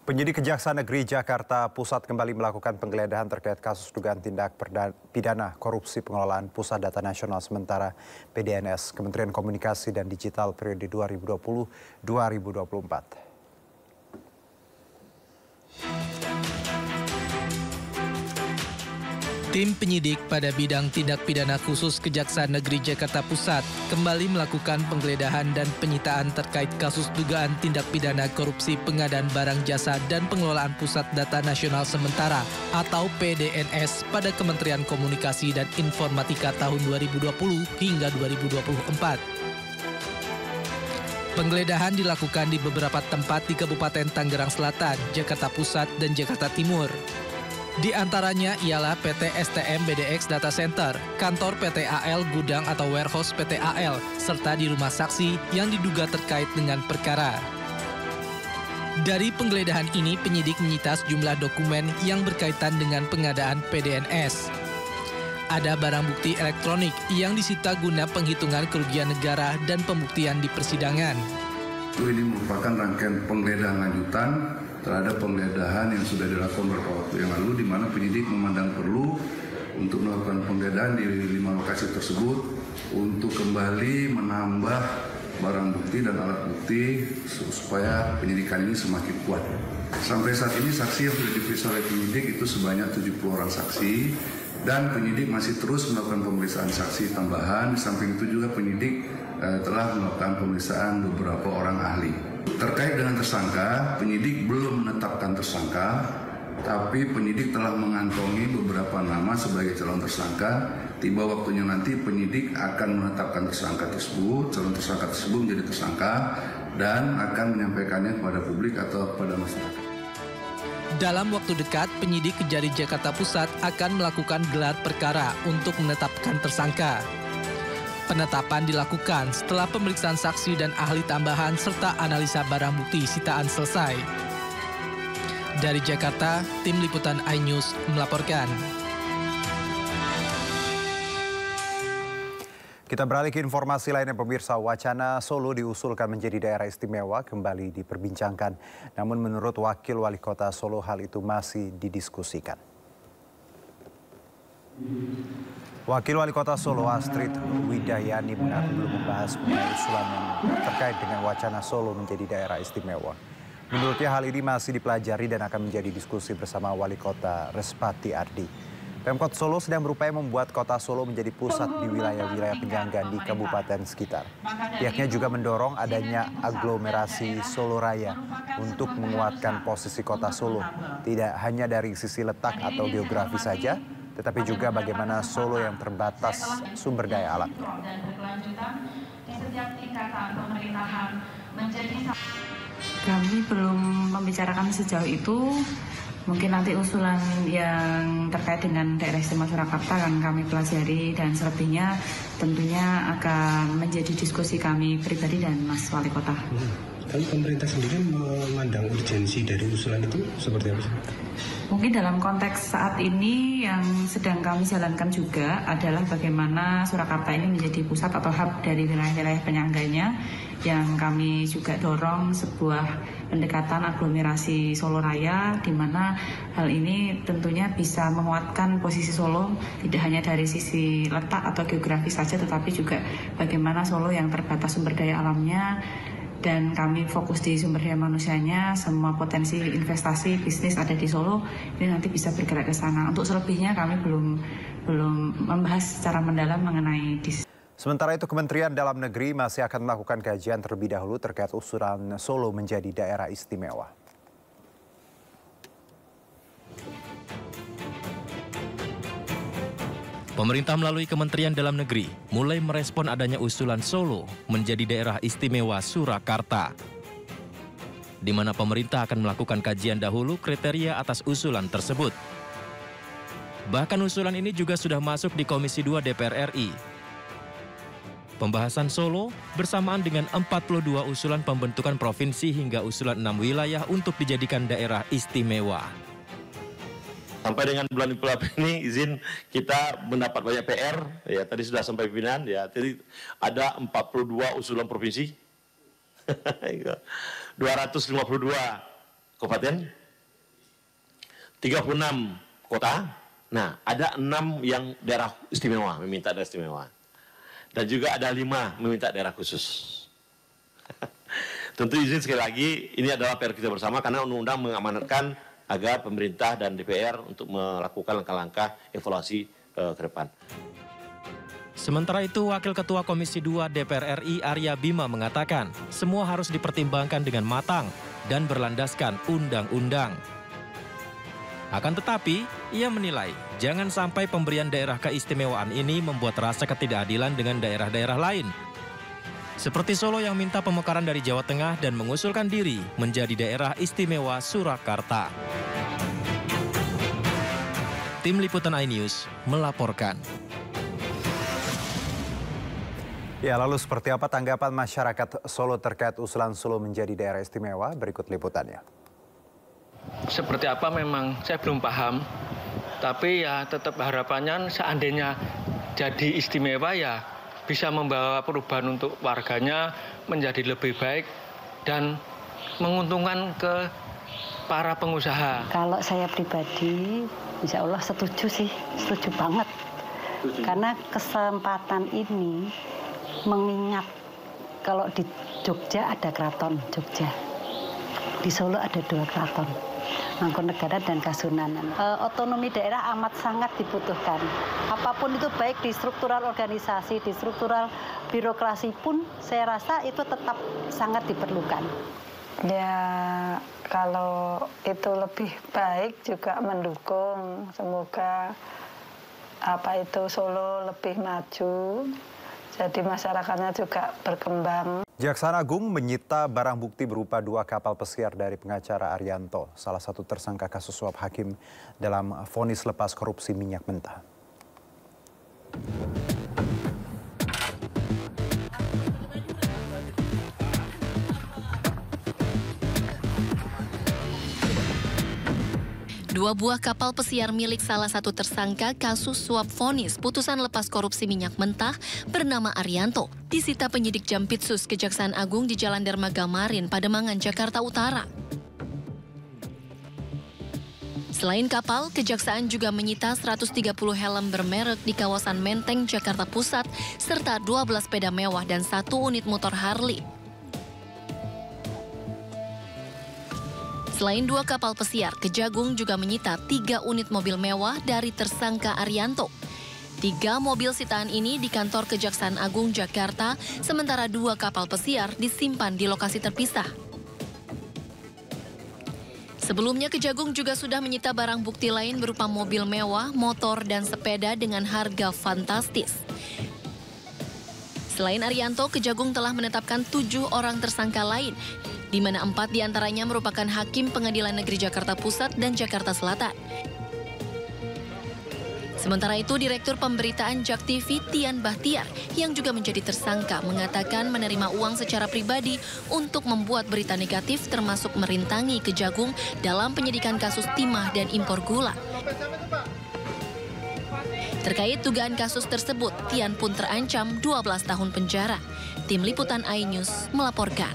Penyidik Kejaksaan Negeri Jakarta Pusat kembali melakukan penggeledahan terkait kasus dugaan tindak pidana korupsi pengelolaan Pusat Data Nasional Sementara (PDNS) Kementerian Komunikasi dan Digital periode 2020-2024. Tim penyidik pada bidang tindak pidana khusus Kejaksaan Negeri Jakarta Pusat kembali melakukan penggeledahan dan penyitaan terkait kasus dugaan tindak pidana korupsi pengadaan barang jasa dan pengelolaan Pusat Data Nasional Sementara atau PDNS pada Kementerian Komunikasi dan Informatika tahun 2020 hingga 2024. Penggeledahan dilakukan di beberapa tempat di Kabupaten Tangerang Selatan, Jakarta Pusat, dan Jakarta Timur. Di antaranya ialah PT STM BDX Data Center, kantor PT AL Gudang atau Warehouse PT AL, serta di rumah saksi yang diduga terkait dengan perkara. Dari penggeledahan ini, penyidik menyita sejumlah dokumen yang berkaitan dengan pengadaan PDNS. Ada barang bukti elektronik yang disita guna penghitungan kerugian negara dan pembuktian di persidangan. Ini merupakan rangkaian penggeledahan lanjutan terhadap penggeledahan yang sudah dilakukan beberapa waktu yang lalu, di mana penyidik memandang perlu untuk melakukan penggeledahan di 5 lokasi tersebut untuk kembali menambah barang bukti dan alat bukti supaya penyidikan ini semakin kuat. Sampai saat ini saksi yang sudah diperiksa oleh penyidik itu sebanyak 70 orang saksi, dan penyidik masih terus melakukan pemeriksaan saksi tambahan. Di samping itu juga penyidik telah melakukan pemeriksaan beberapa orang ahli. Terkait dengan tersangka, penyidik belum menetapkan tersangka, tapi penyidik telah mengantongi beberapa nama sebagai calon tersangka. Tiba waktunya nanti penyidik akan menetapkan tersangka tersebut, calon tersangka tersebut menjadi tersangka, dan akan menyampaikannya kepada publik atau kepada masyarakat. Dalam waktu dekat, penyidik Kejari Jakarta Pusat akan melakukan gelar perkara untuk menetapkan tersangka. Penetapan dilakukan setelah pemeriksaan saksi dan ahli tambahan serta analisa barang bukti sitaan selesai. Dari Jakarta, Tim Liputan iNews melaporkan. Kita beralih ke informasi lainnya, pemirsa. Wacana Solo diusulkan menjadi daerah istimewa kembali diperbincangkan. Namun menurut Wakil Wali Kota Solo, hal itu masih didiskusikan. Wakil Wali Kota Solo Astrid Widayani mengaku belum membahas mengenai usulan yang terkait dengan wacana Solo menjadi daerah istimewa. Menurutnya hal ini masih dipelajari dan akan menjadi diskusi bersama Wali Kota Respati Ardi. Pemkot Solo sedang berupaya membuat kota Solo menjadi pusat di wilayah-wilayah penyangga di kabupaten sekitar. Pihaknya juga mendorong adanya aglomerasi Solo Raya untuk menguatkan posisi kota Solo, tidak hanya dari sisi letak atau geografi saja, tetapi juga bagaimana Solo yang terbatas sumber daya alamnya. Kami belum membicarakan sejauh itu. Mungkin nanti usulan yang terkait dengan daerah istimewa Surakarta akan kami pelajari, dan selebihnya tentunya akan menjadi diskusi kami pribadi dan Mas Wali Kota. Tapi pemerintah sendiri memandang urgensi dari usulan itu seperti apa? Mungkin dalam konteks saat ini yang sedang kami jalankan juga adalah bagaimana Surakarta ini menjadi pusat atau hub dari wilayah-wilayah penyangganya, yang kami juga dorong sebuah pendekatan aglomerasi Solo Raya, di mana hal ini tentunya bisa menguatkan posisi Solo tidak hanya dari sisi letak atau geografis saja, tetapi juga bagaimana Solo yang terbatas sumber daya alamnya. Dan kami fokus di sumber daya manusianya, semua potensi investasi bisnis ada di Solo, ini nanti bisa bergerak ke sana. Untuk selebihnya kami belum membahas secara mendalam mengenai Sementara itu, Kementerian Dalam Negeri masih akan melakukan kajian terlebih dahulu terkait usulan Solo menjadi daerah istimewa. Pemerintah melalui Kementerian Dalam Negeri mulai merespon adanya usulan Solo menjadi daerah istimewa Surakarta, di mana pemerintah akan melakukan kajian dahulu kriteria atas usulan tersebut. Bahkan usulan ini juga sudah masuk di Komisi 2 DPR RI. Pembahasan Solo bersamaan dengan 42 usulan pembentukan provinsi hingga usulan 6 wilayah untuk dijadikan daerah istimewa. Sampai dengan bulan April ini izin kita mendapat banyak PR, ya tadi sudah sampai pimpinan, ya jadi ada 42 usulan provinsi, 252 kabupaten, 36 kota. Nah, ada 6 yang daerah istimewa, meminta daerah istimewa. Dan juga ada 5 meminta daerah khusus. Tentu izin sekali lagi, ini adalah PR kita bersama karena undang-undang mengamanatkan agar pemerintah dan DPR untuk melakukan langkah-langkah evaluasi ke depan. Sementara itu, Wakil Ketua Komisi 2 DPR RI Arya Bima mengatakan, semua harus dipertimbangkan dengan matang dan berlandaskan undang-undang. Akan tetapi, ia menilai jangan sampai pemberian daerah keistimewaan ini membuat rasa ketidakadilan dengan daerah-daerah lain. Seperti Solo yang minta pemekaran dari Jawa Tengah dan mengusulkan diri menjadi daerah istimewa Surakarta. Tim Liputan iNews melaporkan. Ya, lalu seperti apa tanggapan masyarakat Solo terkait usulan Solo menjadi daerah istimewa? Berikut liputannya. Seperti apa memang saya belum paham, tapi ya tetap harapannya seandainya jadi istimewa ya bisa membawa perubahan untuk warganya menjadi lebih baik dan menguntungkan ke para pengusaha. Kalau saya pribadi, insya Allah setuju sih, setuju banget. Karena kesempatan ini mengingat kalau di Jogja ada keraton Jogja, di Solo ada 2 keraton, Mangkunegaran dan Kasunanan. Otonomi daerah amat sangat dibutuhkan. Apapun itu baik di struktural organisasi, di struktural birokrasi pun saya rasa itu tetap sangat diperlukan. Ya kalau itu lebih baik juga mendukung. Semoga Solo lebih maju. Jadi masyarakatnya juga berkembang. Jaksa Agung menyita barang bukti berupa 2 kapal pesiar dari pengacara Arianto, salah satu tersangka kasus suap hakim dalam vonis lepas korupsi minyak mentah. Dua buah kapal pesiar milik salah satu tersangka kasus suap vonis putusan lepas korupsi minyak mentah bernama Arianto disita penyidik Jampitsus Kejaksaan Agung di Jalan Dermaga Marin, Pademangan, Jakarta Utara. Selain kapal, Kejaksaan juga menyita 130 helm bermerek di kawasan Menteng, Jakarta Pusat, serta 12 sepeda mewah dan 1 unit motor Harley. Selain 2 kapal pesiar, Kejagung juga menyita 3 unit mobil mewah dari tersangka Arianto. 3 mobil sitaan ini di kantor Kejaksaan Agung Jakarta, sementara 2 kapal pesiar disimpan di lokasi terpisah. Sebelumnya, Kejagung juga sudah menyita barang bukti lain berupa mobil mewah, motor, dan sepeda dengan harga fantastis. Selain Arianto, Kejagung telah menetapkan 7 orang tersangka lain, di mana 4 diantaranya merupakan hakim Pengadilan Negeri Jakarta Pusat dan Jakarta Selatan. Sementara itu, Direktur Pemberitaan JAK TV Tian Bahtiar yang juga menjadi tersangka mengatakan menerima uang secara pribadi untuk membuat berita negatif termasuk merintangi Kejagung dalam penyidikan kasus timah dan impor gula. Terkait dugaan kasus tersebut, Tian pun terancam 12 tahun penjara. Tim Liputan iNews melaporkan.